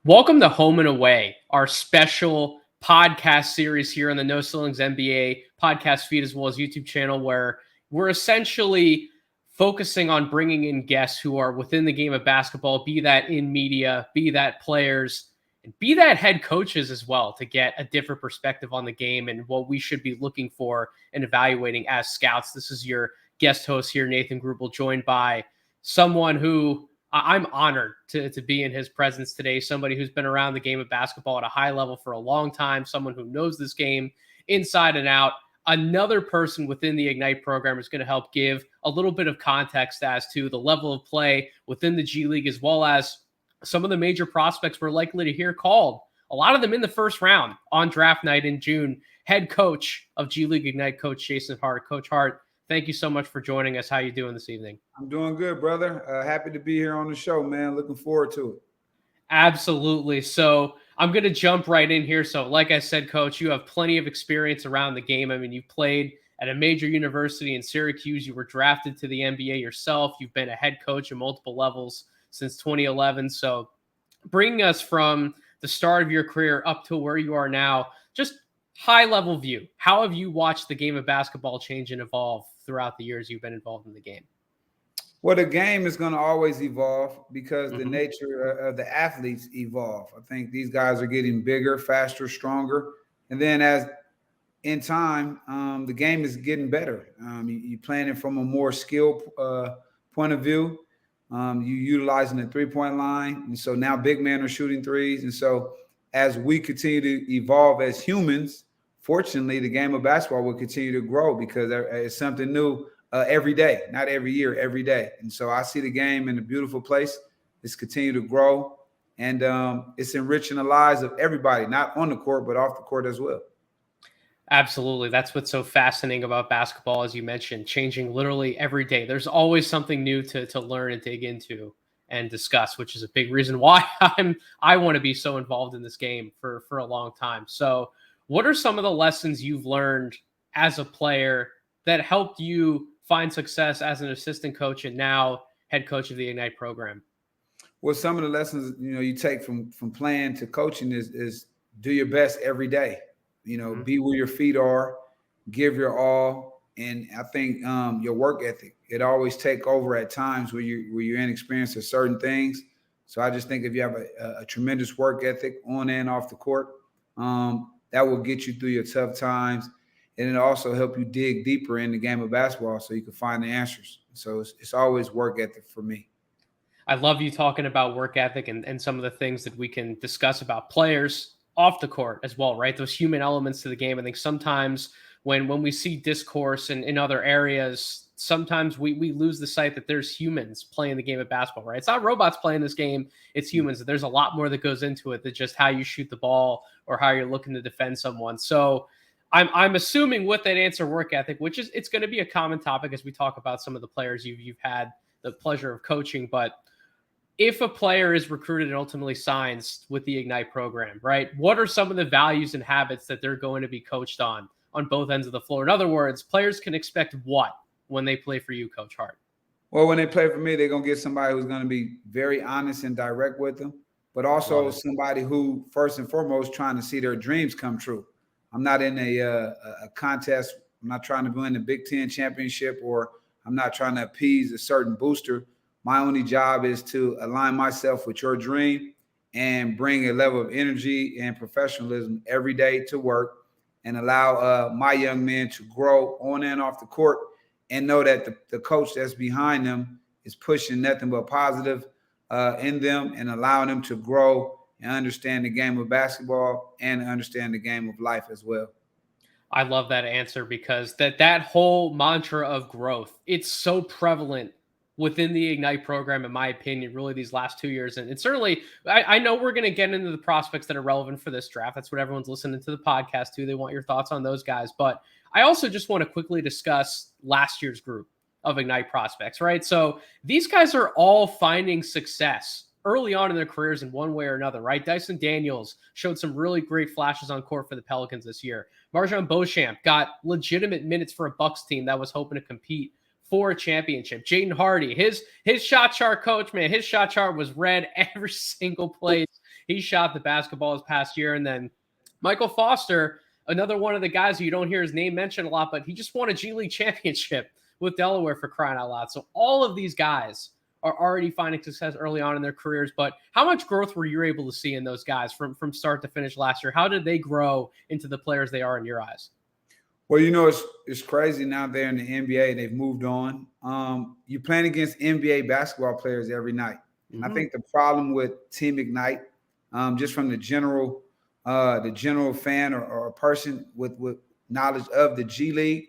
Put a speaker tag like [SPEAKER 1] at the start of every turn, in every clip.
[SPEAKER 1] Welcome to Home and Away, our special podcast series here on the No Ceilings NBA podcast feed, as well as YouTube channel, where we're essentially focusing on bringing in guests who are within the game of basketball, be that in media, be that players, and be that head coaches as well, to get a different perspective on the game and what we should be looking for and evaluating as scouts. This is your guest host here, Nathan Grubel, joined by someone who I'm honored to be in his presence today. Somebody who's been around the game of basketball at a high level for a long time, someone who knows this game inside and out. Another person within the Ignite program is going to help give a little bit of context as to the level of play within the G League, as well as some of the major prospects we're likely to hear called. A lot of them in the first round on draft night in June. Head coach of G League Ignite, Coach Jaden Hardy. Coach Hart, thank you so much for joining us. How you doing this evening?
[SPEAKER 2] I'm doing good, brother. Happy to be here on the show, man. Looking forward to it.
[SPEAKER 1] Absolutely. So I'm going to jump right in here. So like I said, Coach, you have plenty of experience around the game. I mean, you've played at a major university in Syracuse. You were drafted to the NBA yourself. You've been a head coach at multiple levels since 2011. So bringing us from the start of your career up to where you are now, just high-level view. How have you watched the game of basketball change and evolve throughout the years you've been involved in the game?
[SPEAKER 2] Well, the game is going to always evolve because the nature of the athletes evolve. I think these guys are getting bigger, faster, stronger. And then as in time, the game is getting better. You're playing it from a more skill point of view. You utilizing the three-point line. And so now big men are shooting threes. And so as we continue to evolve as humans, fortunately, the game of basketball will continue to grow because it's something new every day, not every year, every day. And so I see the game in a beautiful place. It's continue to grow, and it's enriching the lives of everybody, not on the court, but off the court as well.
[SPEAKER 1] Absolutely. That's what's so fascinating about basketball, as you mentioned, changing literally every day. There's always something new to learn and dig into and discuss, which is a big reason why I want to be so involved in this game for a long time. So what are some of the lessons you've learned as a player that helped you find success as an assistant coach and now head coach of the Ignite program?
[SPEAKER 2] Well, some of the lessons, you take from playing to coaching is do your best every day. Be where your feet are, give your all. And I think your work ethic, it always take over at times where you're inexperienced at certain things. So I just think if you have a tremendous work ethic on and off the court, that will get you through your tough times. And it also help you dig deeper in the game of basketball so you can find the answers. So it's always work ethic for me.
[SPEAKER 1] I love you talking about work ethic and some of the things that we can discuss about players off the court as well, right? Those human elements to the game. I think sometimes when we see discourse in other areas, sometimes we lose the sight that there's humans playing the game of basketball, right? It's not robots playing this game, it's humans. There's a lot more that goes into it than just how you shoot the ball or how you're looking to defend someone. So I'm assuming with that answer, work ethic, which is it's going to be a common topic as we talk about some of the players you've had the pleasure of coaching. But if a player is recruited and ultimately signs with the Ignite program, right, what are some of the values and habits that they're going to be coached on both ends of the floor? In other words, players can expect what when they play for you, Coach Hart?
[SPEAKER 2] Well, when they play for me, they're going to get somebody who's going to be very honest and direct with them, but also somebody who, first and foremost, trying to see their dreams come true. I'm not in a contest. I'm not trying to win the Big Ten championship, or I'm not trying to appease a certain booster. My only job is to align myself with your dream and bring a level of energy and professionalism every day to work and allow my young men to grow on and off the court and know that the coach that's behind them is pushing nothing but positive in them and allowing them to grow and understand the game of basketball and understand the game of life as well.
[SPEAKER 1] I love that answer because that whole mantra of growth, it's so prevalent within the Ignite program, in my opinion, really these last 2 years. And certainly, I know we're going to get into the prospects that are relevant for this draft. That's what everyone's listening to the podcast to. They want your thoughts on those guys. But I also just want to quickly discuss last year's group of Ignite prospects, right? So these guys are all finding success early on in their careers in one way or another, right? Dyson Daniels showed some really great flashes on court for the Pelicans this year. Marjon Beauchamp got legitimate minutes for a Bucks team that was hoping to compete for a championship. Jaden Hardy, his shot chart, coach, man, his shot chart was red every single place he shot the basketball this past year. And then Michael Foster, another one of the guys who you don't hear his name mentioned a lot, but he just won a G League championship with Delaware, for crying out loud. So all of these guys are already finding success early on in their careers. But how much growth were you able to see in those guys from start to finish last year? How did they grow into the players they are in your eyes?
[SPEAKER 2] Well, it's crazy now they're in the NBA. They've moved on. You're playing against NBA basketball players every night. And I think the problem with Team Ignite, just from the general fan or person with knowledge of the G League,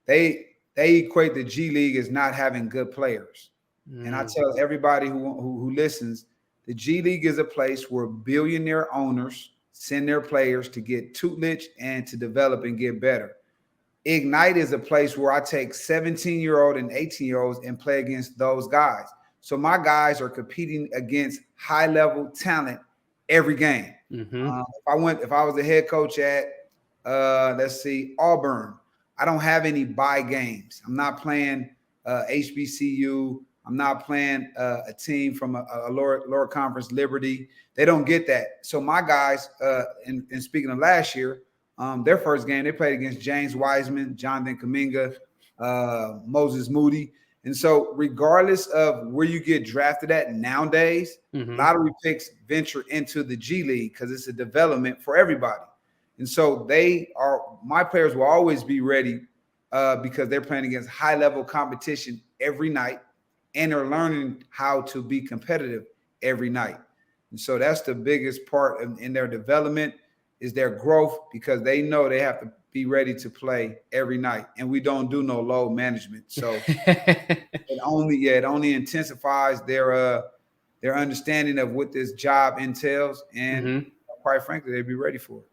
[SPEAKER 2] they equate the G League as not having good players. And I tell everybody who listens, the G League is a place where billionaire owners send their players to get tutelage and to develop and get better. Ignite is a place where I take 17-year-old and 18-year-olds and play against those guys. So my guys are competing against high-level talent every game. If I was the head coach at Auburn, I don't have any bye games. I'm not playing HBCU. I'm not playing a team from a lower conference, Liberty. They don't get that. So my guys, and speaking of last year, their first game, they played against James Wiseman, Jonathan Kuminga, Moses Moody. And so regardless of where you get drafted at nowadays, lottery picks venture into the G League because it's a development for everybody. And so my players will always be ready because they're playing against high-level competition every night, and they're learning how to be competitive every night. And so that's the biggest part in their development is their growth, because they know they have to be ready to play every night. And we don't do no load management. So it only intensifies their understanding of what this job entails. And quite frankly, they'd be ready for it.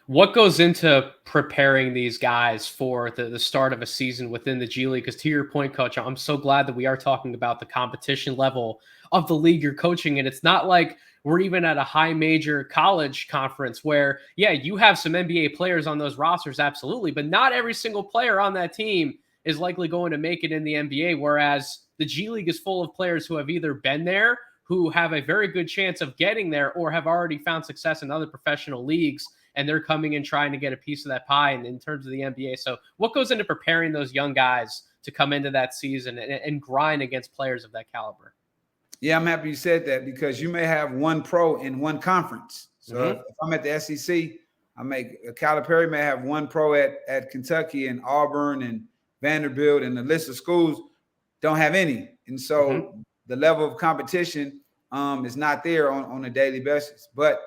[SPEAKER 1] What goes into preparing these guys for the start of a season within the G League? Because to your point, Coach, I'm so glad that we are talking about the competition level of the league you're coaching. And it's not like we're even at a high major college conference where, yeah, you have some NBA players on those rosters, absolutely, but not every single player on that team is likely going to make it in the NBA, whereas the G League is full of players who have either been there, who have a very good chance of getting there, or have already found success in other professional leagues, and they're coming in trying to get a piece of that pie in terms of the NBA. So what goes into preparing those young guys to come into that season and grind against players of that caliber?
[SPEAKER 2] Yeah, I'm happy you said that, because you may have one pro in one conference. So if I'm at the SEC, Calipari may have one pro at Kentucky and Auburn and Vanderbilt, and the list of schools don't have any. And so the level of competition is not there on a daily basis. But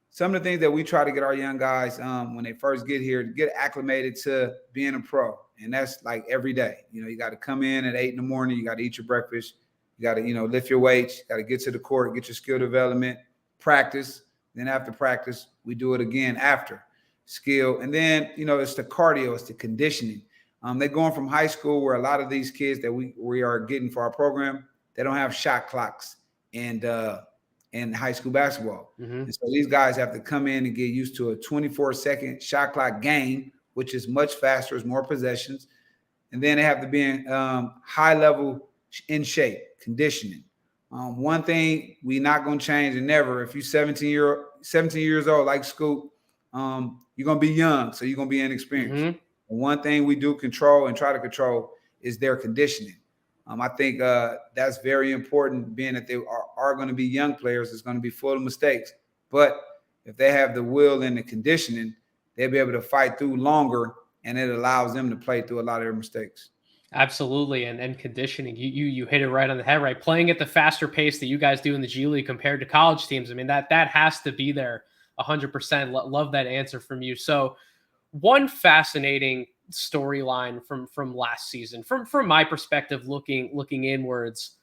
[SPEAKER 2] some of the things that we try to get our young guys when they first get here, to get acclimated to being a pro. And that's like every day. You got to come in at 8 in the morning. You got to eat your breakfast. You got to, lift your weights. You got to get to the court, get your skill development, practice. Then after practice, we do it again after skill. And then, it's the cardio, it's the conditioning. They're going from high school, where a lot of these kids that we are getting for our program, they don't have shot clocks and high school basketball. And so these guys have to come in and get used to a 24-second shot clock game, which is much faster, it's more possessions. And then they have to be in high level in shape, conditioning. One thing we not going to change, and never, if you're 17 years old like Scoot, you're going to be young, so you're going to be inexperienced. One thing we do control and try to control is their conditioning. I think that's very important, being that they are going to be young players. It's going to be full of mistakes. But if they have the will and the conditioning, they'll be able to fight through longer, and it allows them to play through a lot of their mistakes. Absolutely.
[SPEAKER 1] And conditioning, you hit it right on the head, right? Playing at the faster pace that you guys do in the G League compared to college teams. I mean, that has to be there 100%. Love that answer from you. So one fascinating storyline from last season, from my perspective, looking inwards,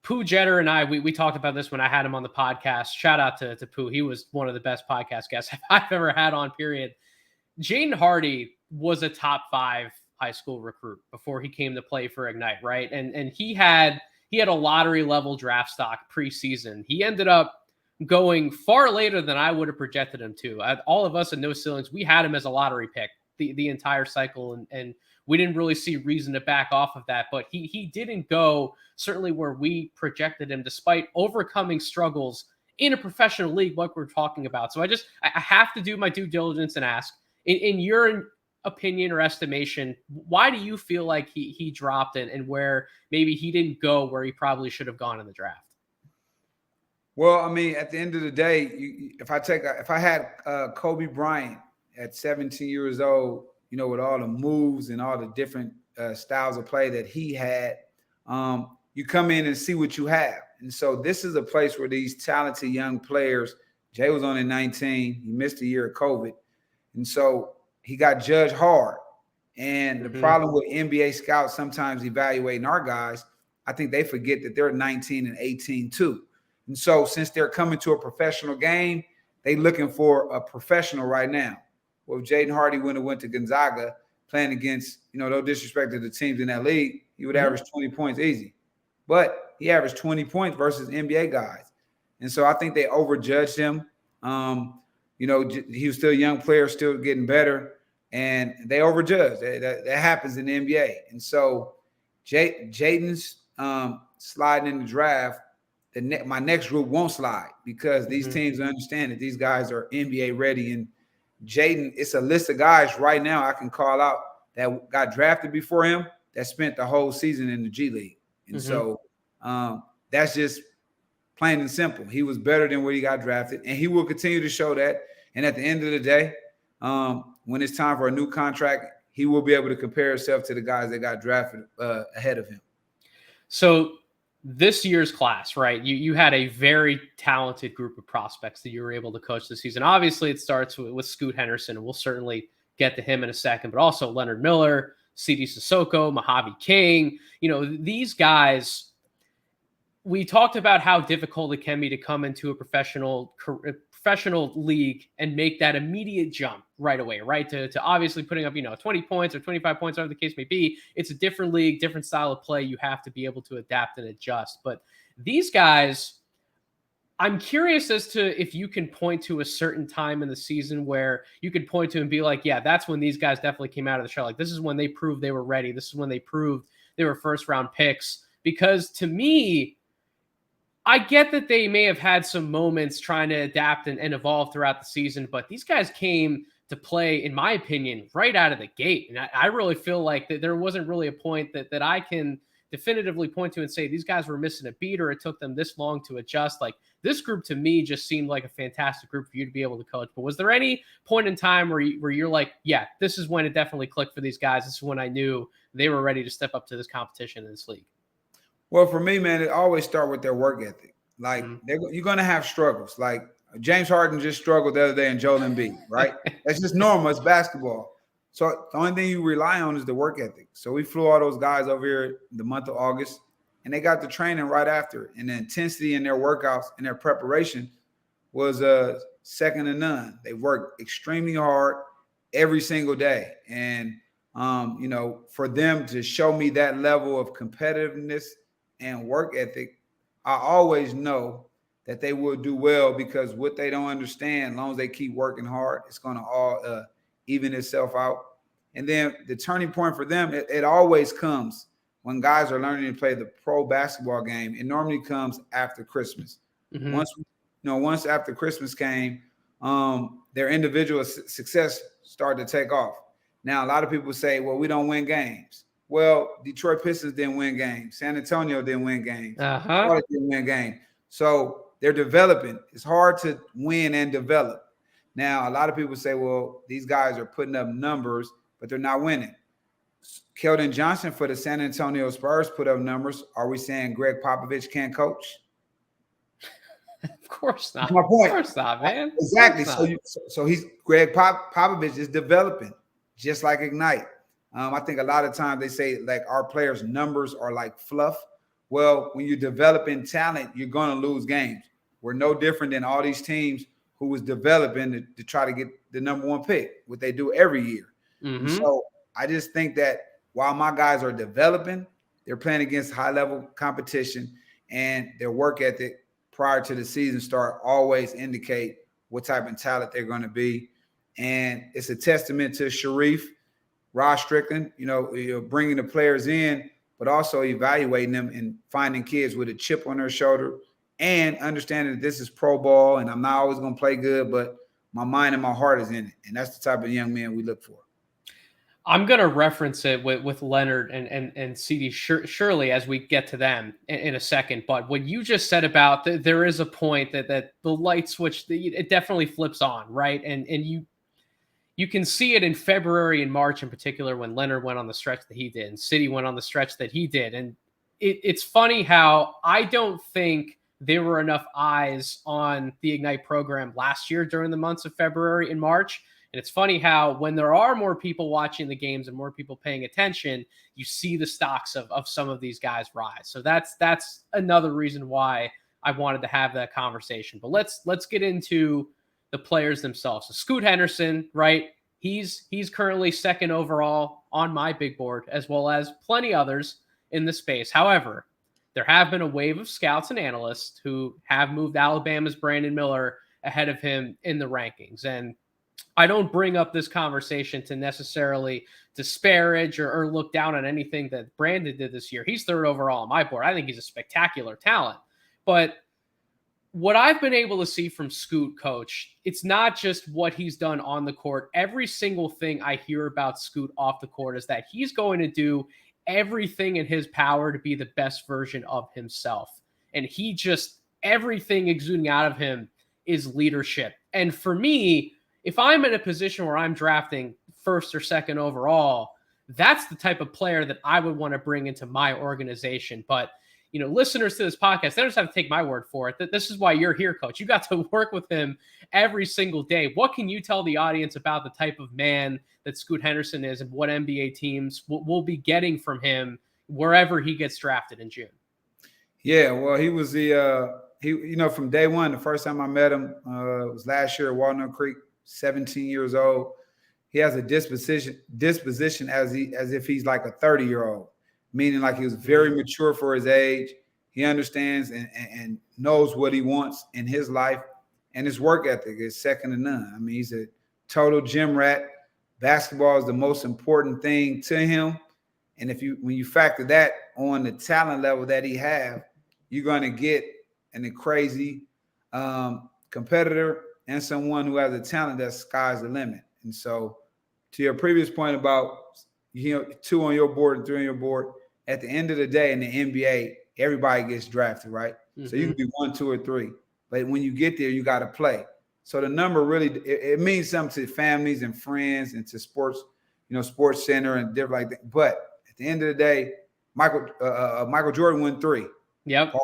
[SPEAKER 1] Pooh Jeter and I, we talked about this when I had him on the podcast. Shout out to Pooh. He was one of the best podcast guests I've ever had on, period. Jaden Hardy was a top 5 high school recruit before he came to play for Ignite, right? And he had a lottery level draft stock preseason. He ended up going far later than I would have projected him to. All of us at No Ceilings, we had him as a lottery pick the entire cycle, and we didn't really see reason to back off of that. But he didn't go certainly where we projected him, despite overcoming struggles in a professional league like we're talking about. So I have to do my due diligence and ask, in your opinion or estimation, why do you feel like he dropped and where maybe he didn't go where he probably should have gone in the draft?
[SPEAKER 2] Well, I mean, at the end of the day, if I had Kobe Bryant at 17 years old, with all the moves and all the different styles of play that he had, you come in and see what you have. And so this is a place where these talented young players, Jay was only 19, he missed a year of COVID. And so he got judged hard. And the problem with NBA scouts sometimes evaluating our guys, I think they forget that they're 19 and 18 too. And so since they're coming to a professional game, they looking for a professional right now. Well, if Jaden Hardy went to Gonzaga playing against, no disrespect to the teams in that league, he would average 20 points easy. But he averaged 20 points versus NBA guys. And so I think they overjudged him. He was still a young player, still getting better. And they overjudged. That happens in the NBA. And so Jaden's sliding in the draft, my next group won't slide because these teams understand that these guys are NBA ready. And Jaden, it's a list of guys right now I can call out that got drafted before him that spent the whole season in the G League. And so that's just plain and simple. He was better than where he got drafted, and he will continue to show that. And at the end of the day, when it's time for a new contract, he will be able to compare himself to the guys that got drafted ahead of him.
[SPEAKER 1] So this year's class, right? You had a very talented group of prospects that you were able to coach this season. Obviously, it starts with Scoot Henderson, and we'll certainly get to him in a second, but also Leonard Miller, Sidy, Sissoko, Mojave King. These guys, we talked about how difficult it can be to come into a professional league and make that immediate jump right away, right? To obviously putting up, 20 points or 25 points, whatever the case may be. It's a different league, different style of play. You have to be able to adapt and adjust. But these guys, I'm curious as to if you can point to a certain time in the season where you could point to and be like, yeah, that's when these guys definitely came out of the show. Like, this is when they proved they were ready. This is when they proved they were first round picks. Because to me, I get that they may have had some moments trying to adapt and evolve throughout the season, but these guys came to play, in my opinion, right out of the gate. And I really feel like that there wasn't really a point that I can definitively point to and say these guys were missing a beat or it took them this long to adjust. Like, this group to me just seemed like a fantastic group for you to be able to coach. But was there any point in time where you're like, yeah, this is when it definitely clicked for these guys. This is when I knew they were ready to step up to this competition in this league?
[SPEAKER 2] Well, for me, man, it always starts with their work ethic. Like, you're going to have struggles. Like, James Harden just struggled the other day in Joel Embiid, right? That's just normal. It's basketball. So the only thing you rely on is the work ethic. So we flew all those guys over here the month of August, and they got the training right after. And the intensity in their workouts and their preparation was second to none. They worked extremely hard every single day. And, for them to show me that level of competitiveness and work ethic, I always know that they will do well because what they don't understand, as long as they keep working hard, it's going to all even itself out. And then the turning point for them, it always comes when guys are learning to play the pro basketball game. It normally comes after Christmas. Once after Christmas came, their individual success started to take off. Now, a lot of people say, well, we don't win games. Well, Detroit Pistons didn't win games. San Antonio didn't win games. Florida didn't win games. So they're developing. It's hard to win and develop. Now, a lot of people say, well, these guys are putting up numbers, but they're not winning. Keldon Johnson for the San Antonio Spurs put up numbers. Are we saying Greg Popovich can't coach?
[SPEAKER 1] Of course not.
[SPEAKER 2] That's my point.
[SPEAKER 1] Of course not, man.
[SPEAKER 2] Exactly. So he's Greg Popovich is developing, just like Ignite. I think a lot of times they say like our players' numbers are like fluff. Well, when you're developing talent, you're going to lose games. We're no different than all these teams who was developing to try to get the number one pick, what they do every year. So I just think that while my guys are developing, they're playing against high-level competition, and their work ethic prior to the season start always indicate what type of talent they're going to be. And it's a testament to Sharif, Rod Strickland, bringing the players in, but also evaluating them and finding kids with a chip on their shoulder and understanding that this is pro ball and I'm not always going to play good, but my mind and my heart is in it. And that's the type of young man we look for.
[SPEAKER 1] I'm going to reference it with Leonard and Sidy surely as we get to them in a second. But what you just said about there is a point that the light switch, it definitely flips on, right? And you can see it in February and March in particular when Leonard went on the stretch that he did and Sidy went on the stretch that he did. And it's funny how I don't think there were enough eyes on the Ignite program last year during the months of February and March. And it's funny how when there are more people watching the games and more people paying attention, you see the stocks of some of these guys rise. So that's another reason why I wanted to have that conversation. But let's get into the players themselves. So Scoot Henderson, right? He's currently second overall on my big board, as well as plenty others in the space. However, there have been a wave of scouts and analysts who have moved Alabama's Brandon Miller ahead of him in the rankings. And I don't bring up this conversation to necessarily disparage or look down on anything that Brandon did this year. He's third overall on my board. I think he's a spectacular talent. But what I've been able to see from Scoot, coach, it's not just what he's done on the court. Every single thing I hear about Scoot off the court is that he's going to do everything in his power to be the best version of himself. And he just, everything exuding out of him is leadership. And for me, if I'm in a position where I'm drafting first or second overall, that's the type of player that I would want to bring into my organization. But, you know, listeners to this podcast, they don't just have to take my word for it. This is why you're here, coach. You got to work with him every single day. What can you tell the audience about the type of man that Scoot Henderson is and what NBA teams will be getting from him wherever he gets drafted in June?
[SPEAKER 2] Yeah, well, he was from day one, the first time I met him was last year at Walnut Creek, 17 years old. He has a disposition as if he's like a 30-year-old, meaning like he was very mature for his age. He understands and knows what he wants in his life, and his work ethic is second to none. I mean, he's a total gym rat. Basketball is the most important thing to him. And when you factor that on the talent level that he have, you're going to get a crazy competitor and someone who has a talent that sky's the limit. And so to your previous point about, 2 on your board and 3 on your board, at the end of the day in the NBA, everybody gets drafted, right? Mm-hmm. So you can be 1, 2, or 3. But when you get there, you got to play. So the number really, it means something to families and friends and to sports, Sports Center and different like that. But at the end of the day, Michael Jordan went 3.
[SPEAKER 1] Yep.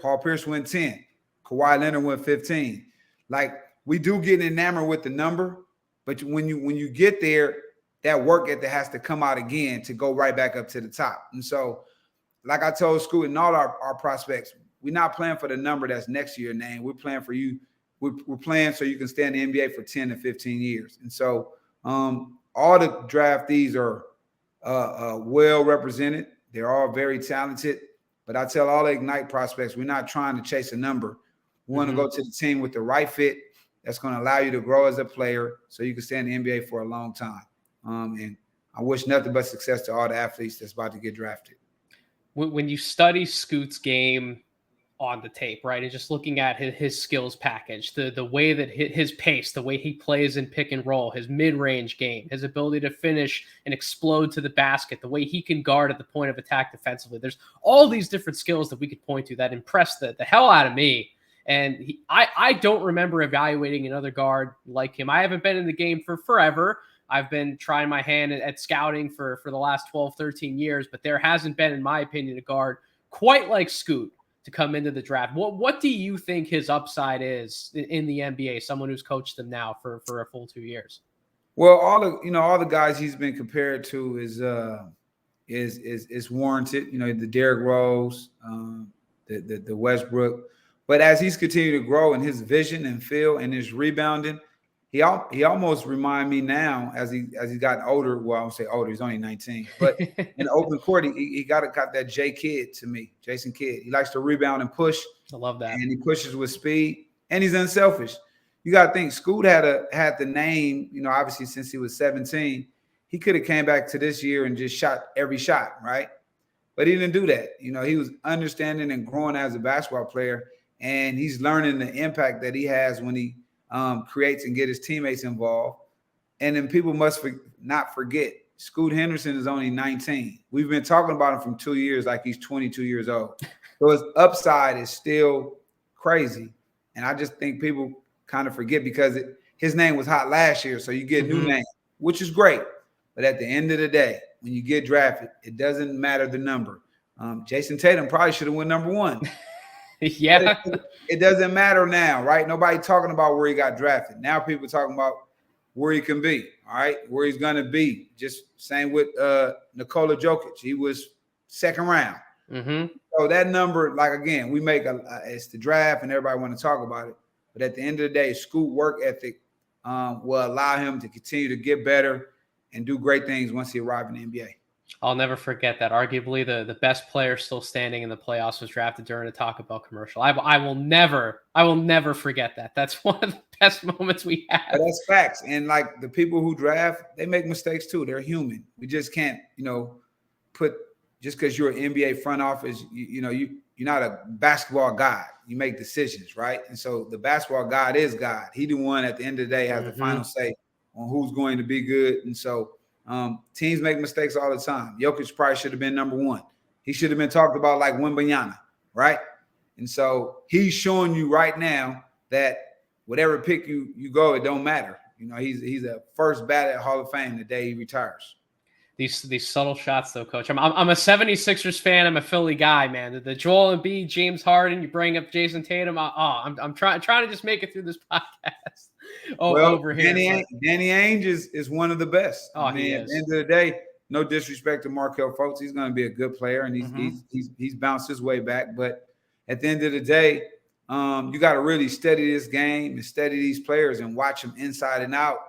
[SPEAKER 2] Paul Pierce went 10. Kawhi Leonard went 15. Like, we do get enamored with the number, but when you get there, that work ethic has to come out again to go right back up to the top. And so, like I told Scoot and all our prospects, we're not playing for the number that's next to your name. We're playing for you. We're playing so you can stay in the NBA for 10 to 15 years. And so all the draftees are well represented. They're all very talented. But I tell all the Ignite prospects, we're not trying to chase a number. We want to go to the team with the right fit that's going to allow you to grow as a player so you can stay in the NBA for a long time. And I wish nothing but success to all the athletes that's about to get drafted.
[SPEAKER 1] When you study Scoot's game on the tape, right, and just looking at his skills package, the way that his pace, the way he plays in pick and roll, his mid-range game, his ability to finish and explode to the basket, the way he can guard at the point of attack defensively, there's all these different skills that we could point to that impressed the hell out of me. And I don't remember evaluating another guard like him. I haven't been in the game for forever. I've been trying my hand at scouting for the last 12, 13 years, but there hasn't been, in my opinion, a guard quite like Scoot to come into the draft. What do you think his upside is in the NBA, someone who's coached them now for a full 2 years?
[SPEAKER 2] Well, all the guys he's been compared to is warranted. The Derrick Rose, the Westbrook. But as he's continued to grow in his vision and feel and his rebounding, he almost remind me now as he got older. Well, I won't say older; he's only 19. But in the open court, he got that Jason Kidd. He likes to rebound and push.
[SPEAKER 1] I love that,
[SPEAKER 2] and he pushes with speed, and he's unselfish. You got to think Scoot had the name. Obviously since he was 17, he could have came back to this year and just shot every shot, right? But he didn't do that. He was understanding and growing as a basketball player. and he's learning the impact that he has when he creates and get his teammates involved. And then people must not forget, Scoot Henderson is only 19. We've been talking about him from 2 years like he's 22 years old. So his upside is still crazy. And I just think people kind of forget because his name was hot last year. So you get a new name, which is great. But at the end of the day, when you get drafted, it doesn't matter the number. Jason Tatum probably should have won number 1.
[SPEAKER 1] Yeah.
[SPEAKER 2] It doesn't matter now, right? Nobody talking about where he got drafted. Now people talking about where he can be, all right, where he's going to be. Just same with Nikola Jokic. He was second round. So that number, like, again, we make it's the draft and everybody want to talk about it. But at the end of the day, Scoot work ethic will allow him to continue to get better and do great things once he arrives in the NBA.
[SPEAKER 1] I'll never forget that. Arguably the best player still standing in the playoffs was drafted during a Taco Bell commercial. I will never forget that. That's one of the best moments we have.
[SPEAKER 2] But that's facts. And like the people who draft, they make mistakes too. They're human. We just can't, put just because you're an NBA front office, you're not a basketball god. You make decisions, right? And so the basketball god is God. He the one at the end of the day has the final say on who's going to be good. And so teams make mistakes all the time. Jokic probably should have been number 1. He should have been talked about like Wembanyama, right? And so he's showing you right now that whatever pick you go, it don't matter. He's a first ballot Hall of Fame the day he retires.
[SPEAKER 1] These subtle shots, though, Coach. I'm a 76ers fan. I'm a Philly guy, man. The Joel Embiid, James Harden. You bring up Jason Tatum. I'm trying to just make it through this podcast. Over here.
[SPEAKER 2] Danny Ainge is one of the best.
[SPEAKER 1] He is.
[SPEAKER 2] At the end of the day, no disrespect to Markelle Fultz. He's going to be a good player, and he's bounced his way back. But at the end of the day, you got to really study this game and study these players and watch them inside and out,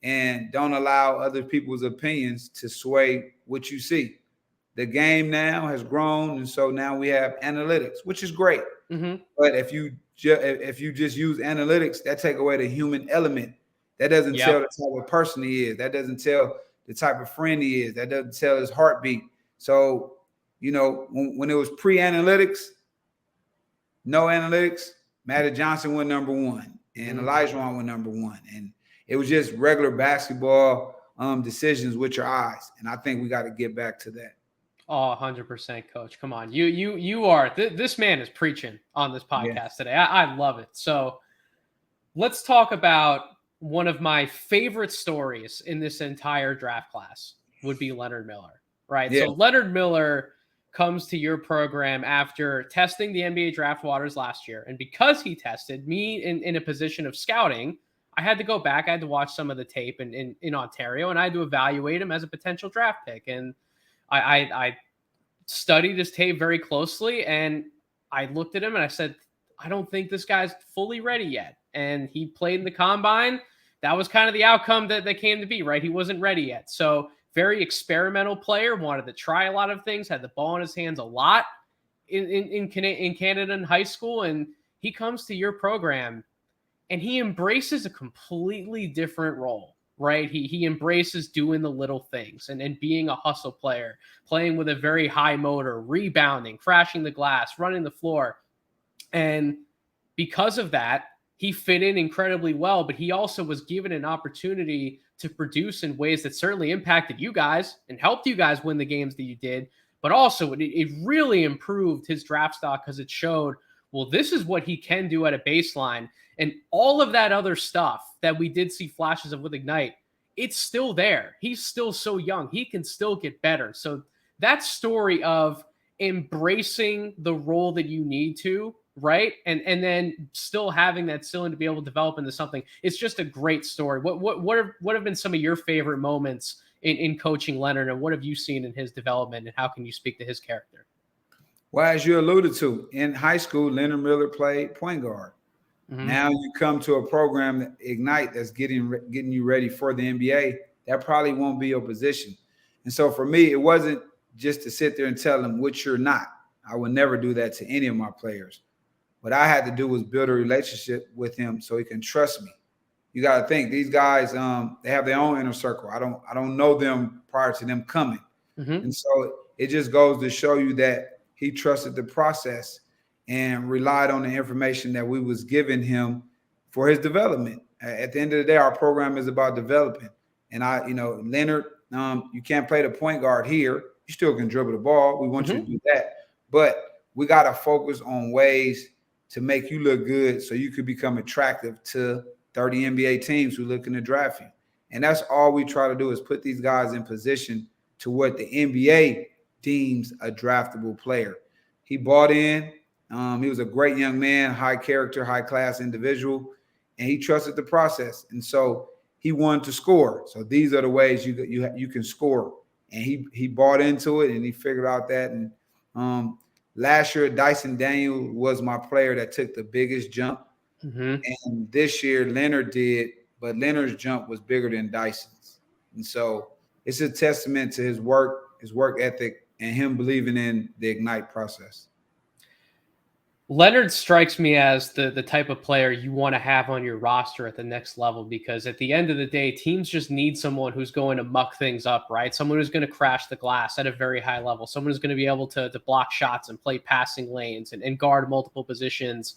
[SPEAKER 2] and don't allow other people's opinions to sway what you see. The game now has grown, and so now we have analytics, which is great. But if you just use analytics, that take away the human element. That doesn't tell the type of person he is. That doesn't tell the type of friend he is. That doesn't tell his heartbeat. So, when it was pre-analytics, no analytics, Magic Johnson went number 1 and Elijah went number 1. And it was just regular basketball decisions with your eyes. And I think we got to get back to that.
[SPEAKER 1] 100%, Coach. Come on. You are this man is preaching on this podcast today. I love it. So let's talk about one of my favorite stories in this entire draft class would be Leonard Miller, right? So Leonard Miller comes to your program after testing the NBA draft waters last year. And because he tested me in a position of scouting, I had to go back. I had to watch some of the tape in Ontario, and I had to evaluate him as a potential draft pick. And I studied his tape very closely, and I looked at him and I said, I don't think this guy's fully ready yet. And he played in the combine. That was kind of the outcome that came to be, right? He wasn't ready yet. So very experimental player, wanted to try a lot of things, had the ball in his hands a lot in Canada in high school. And he comes to your program and he embraces a completely different role. Right. He embraces doing the little things and being a hustle player, playing with a very high motor, rebounding, crashing the glass, running the floor. And because of that, he fit in incredibly well, but he also was given an opportunity to produce in ways that certainly impacted you guys and helped you guys win the games that you did. But also it really improved his draft stock because it showed, well, this is what he can do at a baseline. And all of that other stuff that we did see flashes of with Ignite, it's still there. He's still so young. He can still get better. So that story of embracing the role that you need to, right? And then still having that ceiling to be able to develop into something. It's just a great story. What have been some of your favorite moments in coaching Leonard, and what have you seen in his development, and how can you speak to his character?
[SPEAKER 2] Well, as you alluded to, in high school, Leonard Miller played point guard. Now you come to a program that Ignite that's getting you ready for the NBA. That probably won't be your position. And so for me, it wasn't just to sit there and tell them what you're not. I would never do that to any of my players. What I had to do was build a relationship with him so he can trust me. You got to think these guys, they have their own inner circle. I don't know them prior to them coming. And so it just goes to show you that he trusted the process. and relied on the information that we was giving him for his development. At the end of the day, our program is about developing. And Leonard, you can't play the point guard here. You still can dribble the ball. We want you to do that. But we got to focus on ways to make you look good so you could become attractive to 30 NBA teams who are looking to draft you. And that's all we try to do is put these guys in position to what the NBA deems a draftable player. He bought in. He was a great young man, high character, high class individual, and he trusted the process. And so he wanted to score. So these are the ways you can score. And he bought into it, and he figured out that. And last year, Dyson Daniel was my player that took the biggest jump. And this year, Leonard did, but Leonard's jump was bigger than Dyson's. And so it's a testament to his work ethic, and him believing in the Ignite process.
[SPEAKER 1] Leonard strikes me as the type of player you want to have on your roster at the next level, because at the end of the day, teams just need someone who's going to muck things up, right? Someone who's going to crash the glass at a very high level. Someone who's going to be able to block shots and play passing lanes and guard multiple positions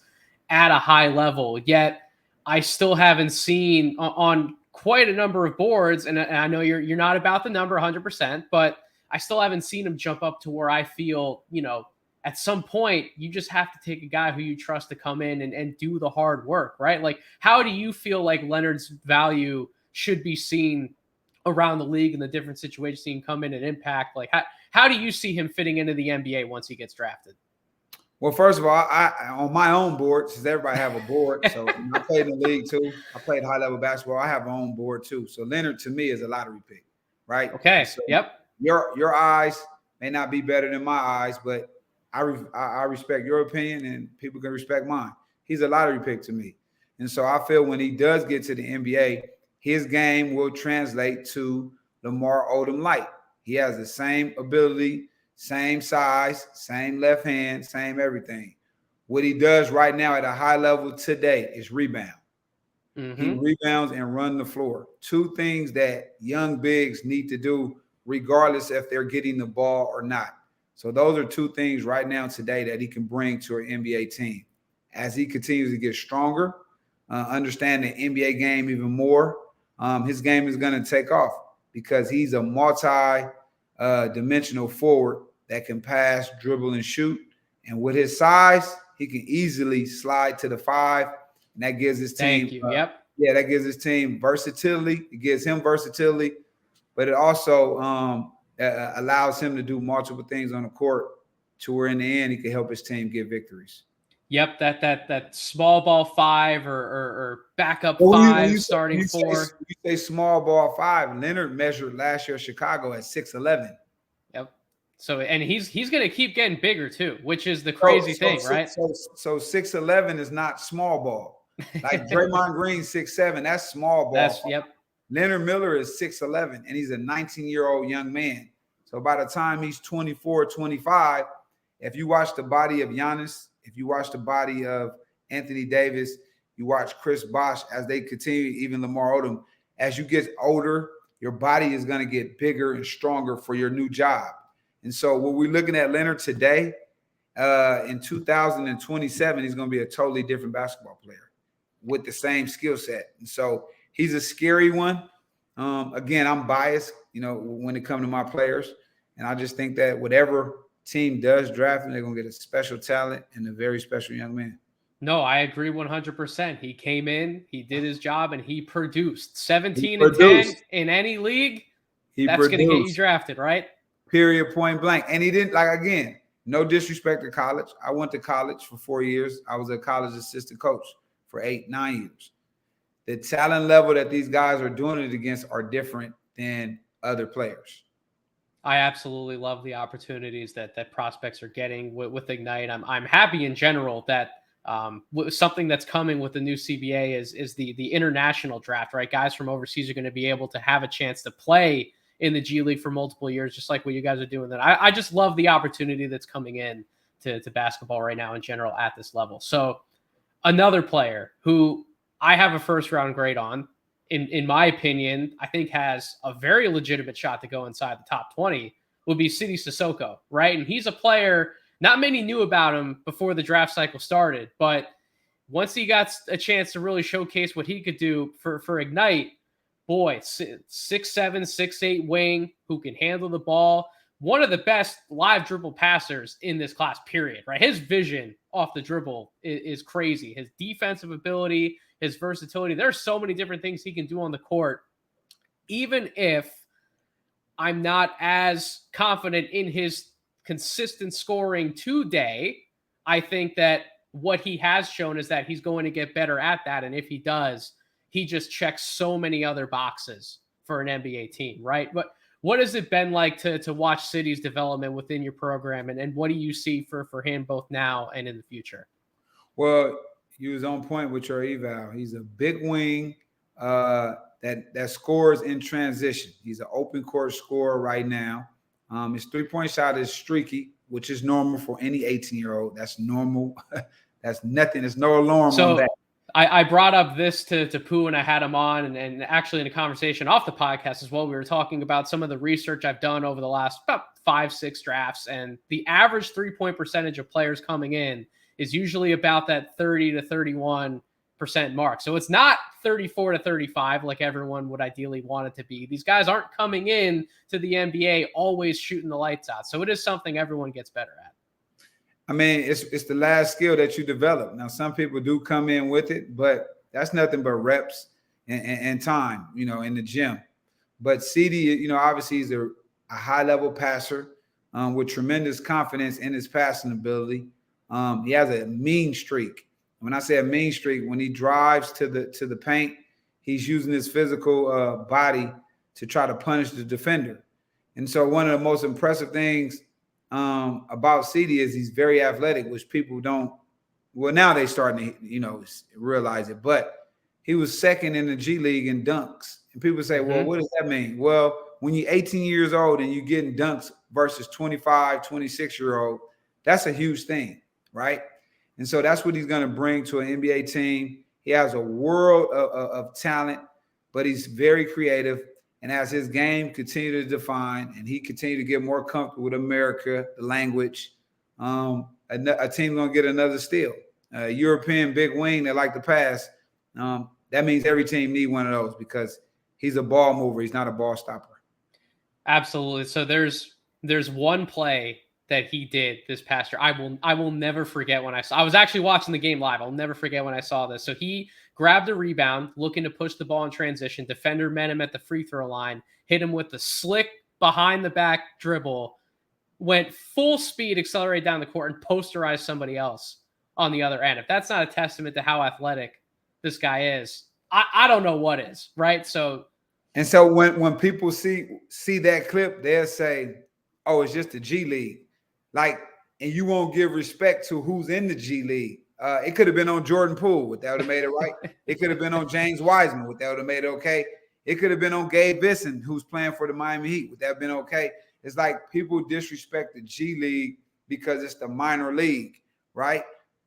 [SPEAKER 1] at a high level. Yet I still haven't seen on quite a number of boards, and I know you're not about the number 100%, but I still haven't seen him jump up to where I feel, at some point, you just have to take a guy who you trust to come in and do the hard work, right? Like, how do you feel like Leonard's value should be seen around the league in the different situations he can come in and impact? Like, how do you see him fitting into the NBA once he gets drafted?
[SPEAKER 2] Well, first of all, I on my own board, since everybody have a board, so I played in the league too. I played high-level basketball. I have my own board too. So Leonard, to me, is a lottery pick, right?
[SPEAKER 1] Okay,
[SPEAKER 2] so
[SPEAKER 1] yep.
[SPEAKER 2] Your eyes may not be better than my eyes, but I respect your opinion, and people can respect mine. He's a lottery pick to me. And so I feel when he does get to the NBA, his game will translate to Lamar Odom light. He has the same ability, same size, same left hand, same everything. What he does right now at a high level today is rebound. He rebounds and run the floor. Two things that young bigs need to do regardless if they're getting the ball or not. So those are two things right now today that he can bring to an NBA team. As he continues to get stronger, understand the NBA game even more, his game is going to take off because he's a multi-dimensional forward that can pass, dribble, and shoot. And with his size, he can easily slide to the 5, and that gives his team. That gives his team versatility. It gives him versatility, but it also allows him to do multiple things on the court to where in the end he can help his team get victories.
[SPEAKER 1] Yep, that small ball 5 or backup 5 starting 4.
[SPEAKER 2] You say small ball 5. Leonard measured last year in Chicago at 6'11".
[SPEAKER 1] Yep. So and he's going to keep getting bigger too, which is the crazy thing, right?
[SPEAKER 2] So 6'11" is not small ball. Like Draymond Green 6'7", that's small ball.
[SPEAKER 1] Yep.
[SPEAKER 2] Leonard Miller is 6'11", and he's a 19-year-old young man. So by the time he's 24, 25, if you watch the body of Giannis, if you watch the body of Anthony Davis, you watch Chris Bosh as they continue, even Lamar Odom, as you get older, your body is going to get bigger and stronger for your new job. And so what we're looking at Leonard today, in 2027, he's going to be a totally different basketball player with the same skill set. And so he's a scary one. Again, I'm biased, when it comes to my players. And I just think that whatever team does draft him, they're going to get a special talent and a very special young man.
[SPEAKER 1] No, I agree 100%. He came in, he did his job, and he produced 17 and 10 in any league. That's going to get you drafted, right?
[SPEAKER 2] Period, point blank. And he didn't, again, no disrespect to college. I went to college for 4 years. I was a college assistant coach for 8-9 years. The talent level that these guys are doing it against are different than other players.
[SPEAKER 1] I absolutely love the opportunities that prospects are getting with Ignite. I'm happy in general that something that's coming with the new CBA is the international draft, right? Guys from overseas are going to be able to have a chance to play in the G League for multiple years, just like what you guys are doing. That I just love the opportunity that's coming in to basketball right now in general at this level. So another player who I have a first round grade on, in my opinion, I think has a very legitimate shot to go inside the top 20 would be Sidy Sissoko, right? And he's a player Not many knew about him before the draft cycle started, but once he got a chance to really showcase what he could do for Ignite, boy, 6'7", 6'8" wing who can handle the ball. One of the best live dribble passers in this class, period, right? His vision off the dribble is crazy. His defensive ability, his versatility. There's so many different things he can do on the court. Even if I'm not as confident in his consistent scoring today, I think that what he has shown is that he's going to get better at that. And if he does, he just checks so many other boxes for an NBA team, right? But what has it been like to watch Sidy's development within your program? And what do you see for him both now and in the future?
[SPEAKER 2] Well, he was on point with your eval. He's a big wing that scores in transition. He's an open court scorer right now. His three-point shot is streaky, which is normal for any 18-year-old. That's normal. That's nothing. There's no alarm on that.
[SPEAKER 1] I brought up this to Pooh and I had him on, and actually in a conversation off the podcast as well, we were talking about some of the research I've done over the last about 5-6 drafts, and the average three-point percentage of players coming in is usually about that 30 to 31% mark. So it's not 34 to 35 like everyone would ideally want it to be. These guys aren't coming in to the NBA always shooting the lights out. So it is something everyone gets better at.
[SPEAKER 2] I mean, it's the last skill that you develop. Now, some people do come in with it, but that's nothing but reps and time, in the gym. But Sidy, obviously he's a high-level passer with tremendous confidence in his passing ability. He has a mean streak. When I say a mean streak, when he drives to the paint, he's using his physical body to try to punish the defender. And so one of the most impressive things about Sidy is he's very athletic, which people don't. Well, now they're starting to, realize it. But he was second in the G League in dunks. And people say, well, what does that mean? Well, when you're 18 years old and you're getting dunks versus 25, 26-year-old, that's a huge thing, right? And so that's what he's going to bring to an NBA team. He has a world of talent, but he's very creative. And as his game continue to define and he continue to get more comfortable with America, the language, a team going to get another steal. European big wing that like to pass, that means every team need one of those because he's a ball mover. He's not a ball stopper.
[SPEAKER 1] Absolutely. So there's one play that he did this past year. I will never forget when I was actually watching the game live. I'll never forget when I saw this. So he grabbed a rebound, looking to push the ball in transition. Defender met him at the free throw line, hit him with the slick behind the back dribble, went full speed, accelerated down the court, and posterized somebody else on the other end. If that's not a testament to how athletic this guy is, I don't know what is, right? So
[SPEAKER 2] when people see that clip, they'll say, oh, it's just the G League. And you won't give respect to who's in the G League. It could have been on Jordan Poole. Would that would have made it right? It could have been on James Wiseman. Would that would have made it okay? It could have been on Gabe Vincent, who's playing for the Miami Heat. Would that have been okay? It's like people disrespect the G League because it's the minor league, right?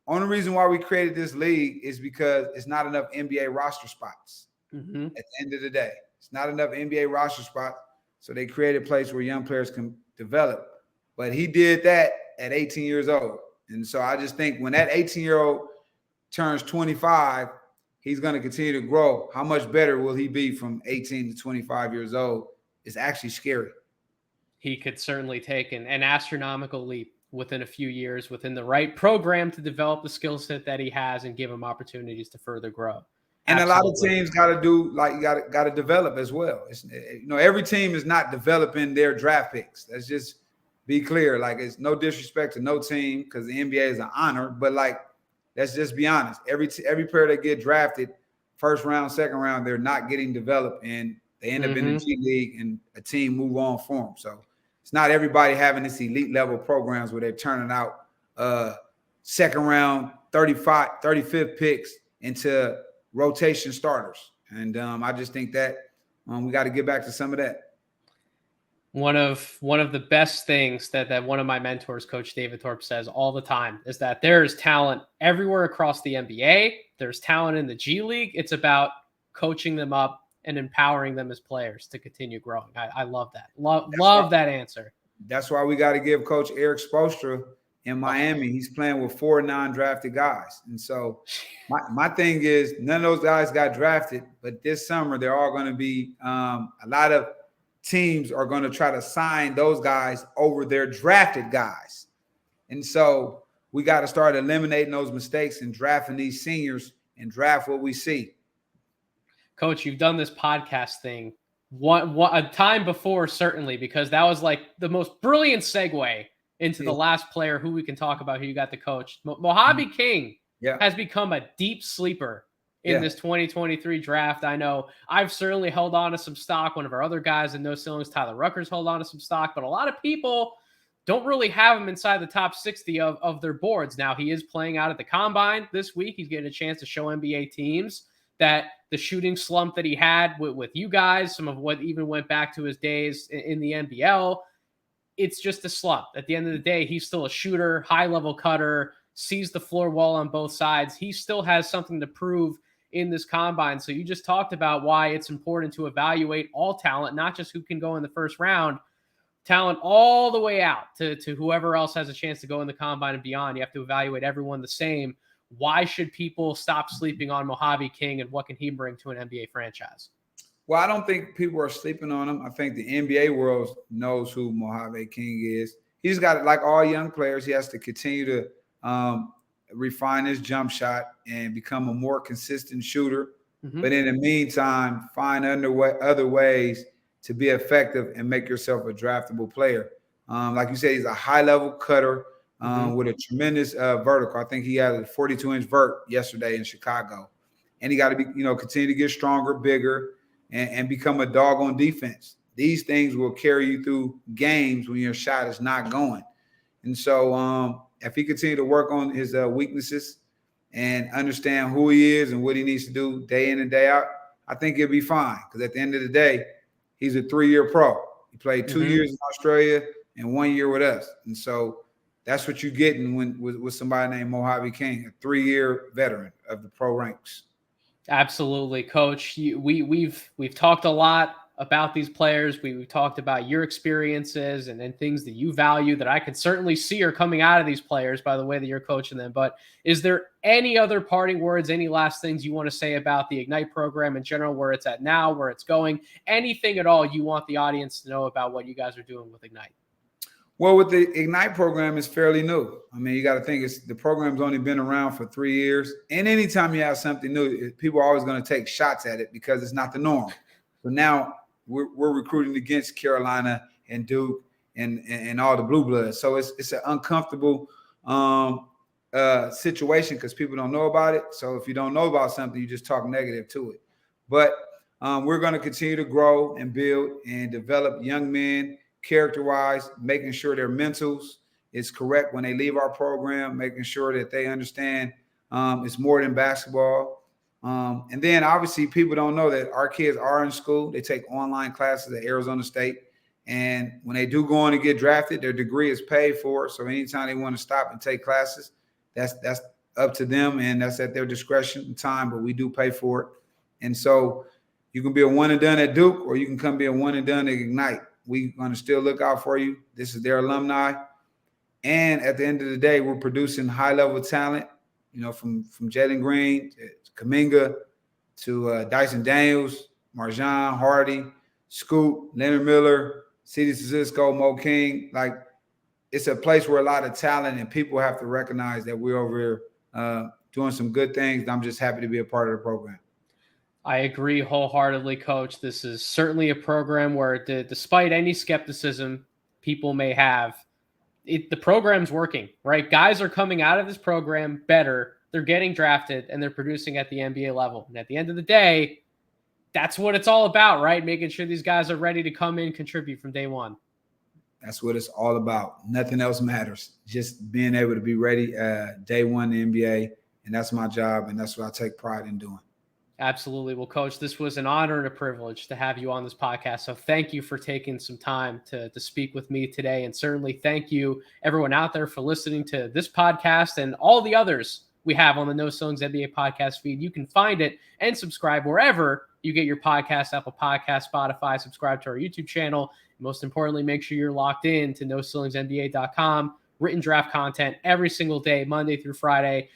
[SPEAKER 2] Only reason why we created this league is because it's not enough NBA roster spots. At the end of the day, it's not enough NBA roster spots. So they created a place where young players can develop. But he did that at 18 years old. And so I just think when that 18-year-old turns 25, he's going to continue to grow. How much better will he be from 18 to 25 years old? It's actually scary.
[SPEAKER 1] He could certainly take an astronomical leap within a few years, within the right program to develop the skill set that he has and give him opportunities to further grow.
[SPEAKER 2] And absolutely. A lot of teams got to do got to develop as well. It's, every team is not developing their draft picks. Let's just be clear. It's no disrespect to no team because the NBA is an honor, but let's just be honest. Every player that get drafted, first round, second round, they're not getting developed, and they end up in the G League, and a team move on for them. So it's not everybody having this elite level programs where they're turning out second round, 35th picks into rotation starters. And I just think that we got to get back to some of that.
[SPEAKER 1] One of the best things that one of my mentors, Coach David Thorpe, says all the time is that there is talent everywhere across the NBA. There's talent in the G League. It's about coaching them up and empowering them as players to continue growing. I love that. Love that answer.
[SPEAKER 2] That's why we got to give Coach Eric Spoelstra in Miami. He's playing with 4 non-drafted guys. And so my thing is none of those guys got drafted, but this summer they're all going to be a lot of teams are going to try to sign those guys over their drafted guys. And so we got to start eliminating those mistakes and drafting these seniors and draft what we see.
[SPEAKER 1] Coach, you've done this podcast thing one a time before, certainly, because that was like the most brilliant segue into the last player who we can talk about, who you got to coach. Mojave King has become a deep sleeper in this 2023 draft. I know I've certainly held on to some stock. One of our other guys in No Ceilings, Tyler Ruckers, held on to some stock, but a lot of people don't really have him inside the top 60 of their boards. Now, he is playing out at the Combine this week. He's getting a chance to show NBA teams that the shooting slump that he had with you guys, some of what even went back to his days in the NBL, it's just a slump. At the end of the day, he's still a shooter, high-level cutter, sees the floor well on both sides. He still has something to prove in this Combine. So you just talked about why it's important to evaluate all talent, not just who can go in the first round, talent all the way out to whoever else has a chance to go in the Combine and beyond. You have to evaluate everyone the same. Why should people stop sleeping on Mojave King, and what can he bring to an NBA franchise?
[SPEAKER 2] Well, I don't think people are sleeping on him. I think the NBA world knows who Mojave King is. He's got, like all young players, he has to continue to refine his jump shot and become a more consistent shooter. Mm-hmm. But in the meantime, find other ways to be effective and make yourself a draftable player. Like you said, he's a high-level cutter with a tremendous vertical. I think he had a 42-inch vert yesterday in Chicago. And he got to be, continue to get stronger, bigger, and become a dog on defense. These things will carry you through games when your shot is not going. And so if he continue to work on his weaknesses and understand who he is and what he needs to do day in and day out, I think he'll be fine. Because at the end of the day, he's a 3-year pro. He played 2 years in Australia and 1 year with us. And so that's what you're getting with somebody named Mojave King, a 3-year veteran of the pro ranks.
[SPEAKER 1] Absolutely, Coach. We've talked a lot about these players. We've talked about your experiences and things that you value that I could certainly see are coming out of these players by the way that you're coaching them. But is there any other parting words, any last things you want to say about the Ignite program in general, where it's at now, where it's going, anything at all you want the audience to know about what you guys are doing with Ignite?
[SPEAKER 2] Well, with the Ignite program, it's fairly new. I mean, you got to think the program's only been around for 3 years. And anytime you have something new, people are always going to take shots at it because it's not the norm. So now we're recruiting against Carolina and Duke and all the blue bloods. So it's an uncomfortable situation because people don't know about it. So if you don't know about something, you just talk negative to it. But we're going to continue to grow and build and develop young men character-wise, making sure their mentals is correct when they leave our program, making sure that they understand it's more than basketball. And then obviously people don't know that our kids are in school. They take online classes at Arizona State. And when they do go on to get drafted, their degree is paid for. So anytime they want to stop and take classes, that's up to them and that's at their discretion and time, but we do pay for it. And so you can be a one and done at Duke or you can come be a one and done at Ignite. We're going to still look out for you. This is their alumni. And at the end of the day, we're producing high-level talent, from Jalen Green to Kuminga to Dyson Daniels, Marjan, Hardy, Scoot, Leonard Miller, Sidy, Cissoko, Mo King. Like, it's a place where a lot of talent and people have to recognize that we're over here doing some good things. I'm just happy to be a part of the program.
[SPEAKER 1] I agree wholeheartedly, Coach. This is certainly a program where, despite any skepticism people may have, the program's working, right? Guys are coming out of this program better. They're getting drafted, and they're producing at the NBA level. And at the end of the day, that's what it's all about, right? Making sure these guys are ready to come in, contribute from day one.
[SPEAKER 2] That's what it's all about. Nothing else matters. Just being able to be ready day one in the NBA, and that's my job, and that's what I take pride in doing.
[SPEAKER 1] Absolutely. Well, Coach, this was an honor and a privilege to have you on this podcast. So thank you for taking some time to speak with me today. And certainly thank you, everyone out there, for listening to this podcast and all the others we have on the No Ceilings NBA podcast feed. You can find it and subscribe wherever you get your podcast, Apple Podcasts, Spotify. Subscribe to our YouTube channel. Most importantly, make sure you're locked in to NoCeilingsNBA.com, written draft content every single day, Monday through Friday.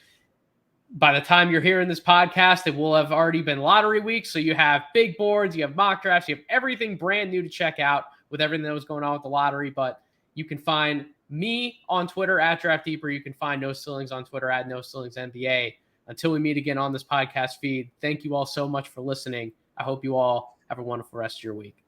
[SPEAKER 1] By the time you're hearing this podcast, it will have already been lottery week. So you have big boards, you have mock drafts, you have everything brand new to check out with everything that was going on with the lottery. But you can find me on Twitter at Draft Deeper. You can find No Ceilings on Twitter at No Ceilings NBA. Until we meet again on this podcast feed, thank you all so much for listening. I hope you all have a wonderful rest of your week.